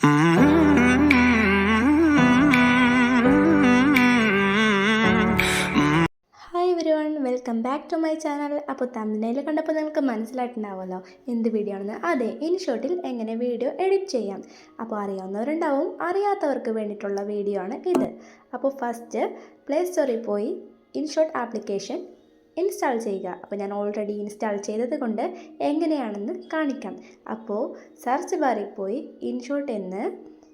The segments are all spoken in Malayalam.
Hi everyone, welcome back to my channel. അപ്പോൾ തമ്പനയിൽ കണ്ടപ്പോൾ നിങ്ങൾക്ക് മനസ്സിലായിട്ടുണ്ടാവുമല്ലോ എന്ത് വീഡിയോ ആണെന്ന്. അതെ, ഇൻഷോട്ടിൽ എങ്ങനെ വീഡിയോ എഡിറ്റ് ചെയ്യാം. അപ്പോൾ അറിയാവുന്നവരുണ്ടാവും, അറിയാത്തവർക്ക് വേണ്ടിയിട്ടുള്ള വീഡിയോ ആണ് ഇത്. അപ്പോൾ ഫസ്റ്റ് പ്ലേ സ്റ്റോറിൽ പോയി ഇൻഷോട്ട് ആപ്ലിക്കേഷൻ ഇൻസ്റ്റാൾ ചെയ്യുക. അപ്പോൾ ഞാൻ ഓൾറെഡി ഇൻസ്റ്റാൾ ചെയ്തത് കൊണ്ട് എങ്ങനെയാണെന്ന് കാണിക്കാം. അപ്പോൾ സെർച്ച് ബാറിൽ പോയി ഇൻഷോട്ട് എന്ന്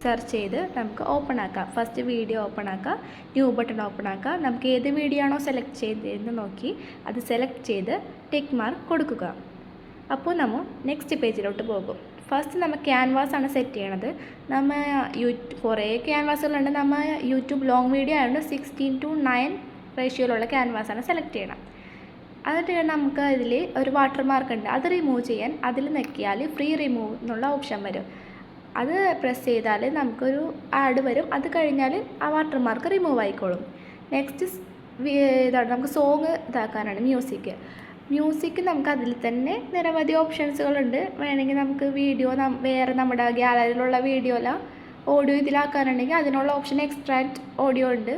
സെർച്ച് ചെയ്ത് നമുക്ക് ഓപ്പൺ ആക്കാം. ഫസ്റ്റ് വീഡിയോ ഓപ്പൺ ആക്കാം, ന്യൂ ബട്ടൺ ഓപ്പൺ ആക്കാം. നമുക്ക് ഏത് വീഡിയോ ആണോ സെലക്ട് ചെയ്തതെന്ന് നോക്കി അത് സെലക്ട് ചെയ്ത് ടിക്ക് മാർക്ക് കൊടുക്കുക. അപ്പോൾ നമ്മൾ നെക്സ്റ്റ് പേജിലോട്ട് പോകും. ഫസ്റ്റ് നമ്മൾ ക്യാൻവാസാണ് സെറ്റ് ചെയ്യണത്. നമ്മൾ കുറേ ക്യാൻവാസുകളുണ്ട്. നമ്മൾ യൂട്യൂബ് ലോങ് വീഡിയോ ആയതുകൊണ്ട് 16:9 റേഷ്യോയിലുള്ള ക്യാൻവാസാണ് സെലക്ട് ചെയ്യണം. എന്നിട്ട് നമുക്ക് അതിൽ ഒരു വാട്ടർ മാർക്ക് ഉണ്ട്, അത് റിമൂവ് ചെയ്യാൻ അതിൽ ഞെക്കിയാൽ ഫ്രീ റിമൂവ് എന്നുള്ള ഓപ്ഷൻ വരും. അത് പ്രസ് ചെയ്താൽ നമുക്കൊരു ആഡ് വരും. അത് കഴിഞ്ഞാൽ ആ വാട്ടർ മാർക്ക് റിമൂവ് ആയിക്കോളും. നെക്സ്റ്റ് ഇതാണ് നമുക്ക് സോങ് ഇതാക്കാനാണ്, മ്യൂസിക് നമുക്ക് അതിൽ തന്നെ നിരവധി ഓപ്ഷൻസുകളുണ്ട്. വേണമെങ്കിൽ നമുക്ക് വീഡിയോ വേറെ നമ്മുടെ ഗ്യാലറിയിലുള്ള വീഡിയോയില ഓഡിയോ ഇതിലാക്കാനുണ്ടെങ്കിൽ അതിനുള്ള ഓപ്ഷൻ എക്സ്ട്രാക്ട് ഓഡിയോ ഉണ്ട്,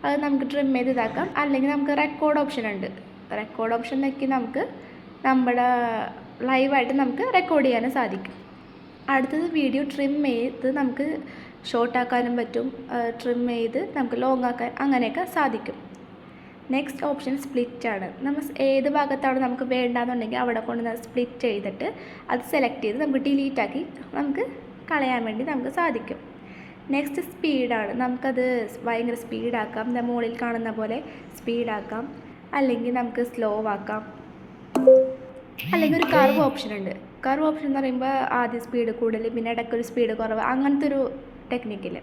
അത് നമുക്ക് ട്രിം ചെയ്ത് ഇതാക്കാം. അല്ലെങ്കിൽ നമുക്ക് റെക്കോർഡ് ഓപ്ഷൻ ഉണ്ട്. റെക്കോർഡ് ഓപ്ഷൻ നോക്കി നമുക്ക് നമ്മുടെ ലൈവായിട്ട് നമുക്ക് റെക്കോർഡ് ചെയ്യാനും സാധിക്കും. അടുത്തത് വീഡിയോ ട്രിം ചെയ്ത് നമുക്ക് ഷോർട്ടാക്കാനും പറ്റും, ട്രിം ചെയ്ത് നമുക്ക് ലോങ് ആക്കാൻ അങ്ങനെയൊക്കെ സാധിക്കും. നെക്സ്റ്റ് ഓപ്ഷൻ സ്പ്ലിറ്റ് ആണ്. നമ്മൾ ഏത് ഭാഗത്താണ് നമുക്ക് വേണ്ടാന്നുണ്ടെങ്കിൽ അവിടെ കൊണ്ട് സ്പ്ലിറ്റ് ചെയ്തിട്ട് അത് സെലക്ട് ചെയ്ത് നമുക്ക് ഡിലീറ്റ് ആക്കി നമുക്ക് കളയാൻ വേണ്ടി നമുക്ക് സാധിക്കും. നെക്സ്റ്റ് സ്പീഡാണ്. നമുക്കത് ഭയങ്കര സ്പീഡാക്കാം, മുകളിൽ കാണുന്ന പോലെ സ്പീഡാക്കാം, അല്ലെങ്കിൽ നമുക്ക് സ്ലോ ആക്കാം. അല്ലെങ്കിൽ ഒരു കർവ് ഓപ്ഷൻ ഉണ്ട്. കർവ് ഓപ്ഷൻ എന്ന് പറയുമ്പോൾ ആദ്യം സ്പീഡ് കൂടുതൽ പിന്നെ ഇടയ്ക്കൊരു സ്പീഡ് കുറവ്, അങ്ങനത്തെ ഒരു ടെക്നിക്കിൽ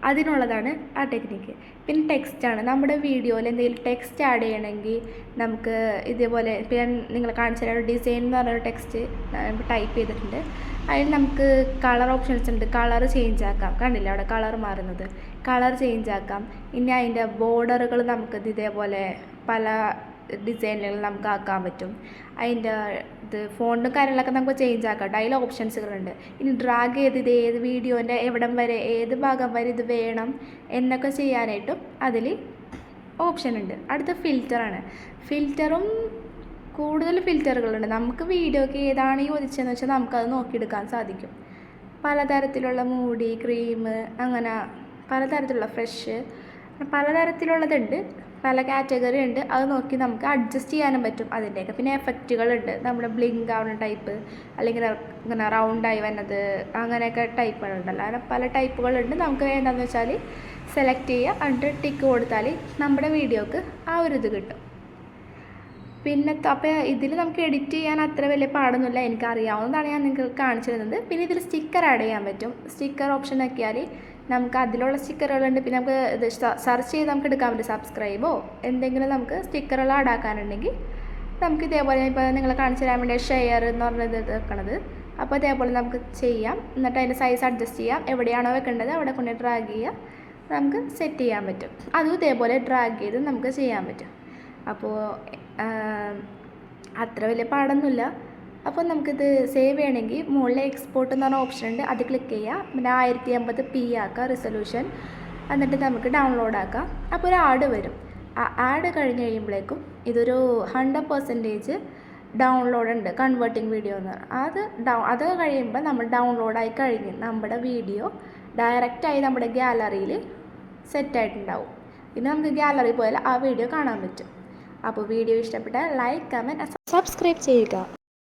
അതിനുള്ളതാണ് ആ ടെക്നിക്ക്. പിന്നെ ടെക്സ്റ്റാണ്. നമ്മുടെ വീഡിയോയിൽ എന്തെങ്കിലും ടെക്സ്റ്റ് ആഡ് ചെയ്യണമെങ്കിൽ നമുക്ക് ഇതേപോലെ ഇപ്പം ഞാൻ നിങ്ങളെ കാണിച്ചു തരാം. ഡിസൈൻ എന്ന് പറഞ്ഞൊരു ടെക്സ്റ്റ് ടൈപ്പ് ചെയ്തിട്ടുണ്ട്. അതിൽ നമുക്ക് കളർ ഓപ്ഷൻസ് ഉണ്ട്. കളർ ചേഞ്ച് ആക്കാം, കണ്ടില്ല അവിടെ കളർ മാറുന്നത്, കളർ ചേഞ്ച് ആക്കാം. ഇനി അതിൻ്റെ ബോർഡറുകൾ നമുക്ക് ഇതേപോലെ പല ഡിസൈനുകൾ നമുക്ക് ആക്കാൻ പറ്റും. അതിൻ്റെ ഫോണ്ടും കാര്യങ്ങളൊക്കെ നമുക്ക് ചേഞ്ച് ആക്കാം. അതിൽ ഓപ്ഷൻസുകളുണ്ട്. ഇനി ഡ്രാഗ് ചെയ്ത് ഇത് ഏത് വീഡിയോൻ്റെ എവിടം വരെ ഏത് ഭാഗം വരെ ഇത് വേണം എന്നൊക്കെ ചെയ്യാനായിട്ടും അതിൽ ഓപ്ഷൻ ഉണ്ട്. അടുത്ത ഫിൽറ്ററാണ്. ഫിൽറ്ററും കൂടുതൽ ഫിൽറ്ററുകളുണ്ട്. നമുക്ക് വീഡിയോക്ക് ഏതാണ് യോജിച്ചതെന്ന് വെച്ചാൽ നമുക്കത് നോക്കിയെടുക്കാൻ സാധിക്കും. പലതരത്തിലുള്ള മൂടി, ക്രീം, അങ്ങനെ പലതരത്തിലുള്ള ഫ്രഷ്, പലതരത്തിലുള്ളതുണ്ട്, പല കാറ്റഗറി ഉണ്ട്. അത് നോക്കി നമുക്ക് അഡ്ജസ്റ്റ് ചെയ്യാനും പറ്റും അതിൻ്റെയൊക്കെ. പിന്നെ എഫക്റ്റുകളുണ്ട്, നമ്മുടെ ബ്ലിങ്ക് ആവുന്ന ടൈപ്പ്, അല്ലെങ്കിൽ ഇങ്ങനെ റൗണ്ടായി വന്നത്, അങ്ങനെയൊക്കെ ടൈപ്പുകളുണ്ടല്ലോ. അങ്ങനെ പല ടൈപ്പുകളുണ്ട്. നമുക്ക് വേണ്ടതെന്ന് വെച്ചാൽ സെലക്ട് ചെയ്യുക, എന്നിട്ട് ടിക്ക് കൊടുത്താൽ നമ്മുടെ വീഡിയോക്ക് ആ ഒരു ഇത് കിട്ടും. പിന്നെ അപ്പോൾ ഇതിൽ നമുക്ക് എഡിറ്റ് ചെയ്യാൻ അത്ര വലിയ പാടൊന്നുമില്ല, എനിക്കറിയാവുന്നതാണ് ഞാൻ നിങ്ങൾക്ക് കാണിച്ചു തരുന്നത്. പിന്നെ ഇതിൽ സ്റ്റിക്കർ ആഡ് ചെയ്യാൻ പറ്റും. സ്റ്റിക്കർ ഓപ്ഷൻ നോക്കിയാൽ നമുക്ക് അതിലുള്ള സ്റ്റിക്കറുകളുണ്ട്. പിന്നെ നമുക്ക് ഇത് സെർച്ച് ചെയ്ത് നമുക്ക് എടുക്കാൻ പറ്റും. സബ്സ്ക്രൈബോ എന്തെങ്കിലും നമുക്ക് സ്റ്റിക്കറുകൾ ആഡ് ആക്കാനുണ്ടെങ്കിൽ നമുക്ക് ഇതേപോലെ ഇപ്പോൾ നിങ്ങൾ കാണിച്ചു തരാൻ വേണ്ടി ഷെയർ എന്ന് പറഞ്ഞത് വെക്കണത്. അപ്പോൾ ഇതേപോലെ നമുക്ക് ചെയ്യാം. എന്നിട്ട് അതിൻ്റെ സൈസ് അഡ്ജസ്റ്റ് ചെയ്യാം. എവിടെയാണോ വെക്കേണ്ടത് അവിടെ കൊണ്ട് ഡ്രാഗ് ചെയ്യുക, നമുക്ക് സെറ്റ് ചെയ്യാൻ പറ്റും. അതും ഇതേപോലെ ഡ്രാഗ് ചെയ്ത് നമുക്ക് ചെയ്യാൻ പറ്റും. അപ്പോൾ അത്ര വലിയ പാടൊന്നുമില്ല. അപ്പോൾ നമുക്കിത് സേവ് ചെയ്യണമെങ്കിൽ മുകളിൽ എക്സ്പോർട്ട് എന്ന് പറഞ്ഞ ഓപ്ഷൻ ഉണ്ട്, അത് ക്ലിക്ക് ചെയ്യുക. പിന്നെ 1080p ആക്കുക റിസൊല്യൂഷൻ. എന്നിട്ട് നമുക്ക് ഡൗൺലോഡ് ആക്കാം. അപ്പോൾ ഒരു ആഡ് വരും. ആ ആഡ് കഴിഞ്ഞ് കഴിയുമ്പോഴേക്കും ഇതൊരു 100% ഡൗൺലോഡ് ഉണ്ട്, കൺവേർട്ടിങ് വീഡിയോ എന്ന് പറഞ്ഞാൽ അത് കഴിയുമ്പോൾ നമ്മൾ ഡൗൺലോഡായി കഴിഞ്ഞ് നമ്മുടെ വീഡിയോ ഡയറക്റ്റായി നമ്മുടെ ഗ്യാലറിയിൽ സെറ്റായിട്ടുണ്ടാവും. പിന്നെ നമുക്ക് ഗ്യാലറി പോയാൽ ആ വീഡിയോ കാണാൻ പറ്റും. അപ്പോൾ വീഡിയോ ഇഷ്ടപ്പെട്ടാൽ ലൈക്ക്, കമൻറ്റ്, സബ്സ്ക്രൈബ് ചെയ്യുക.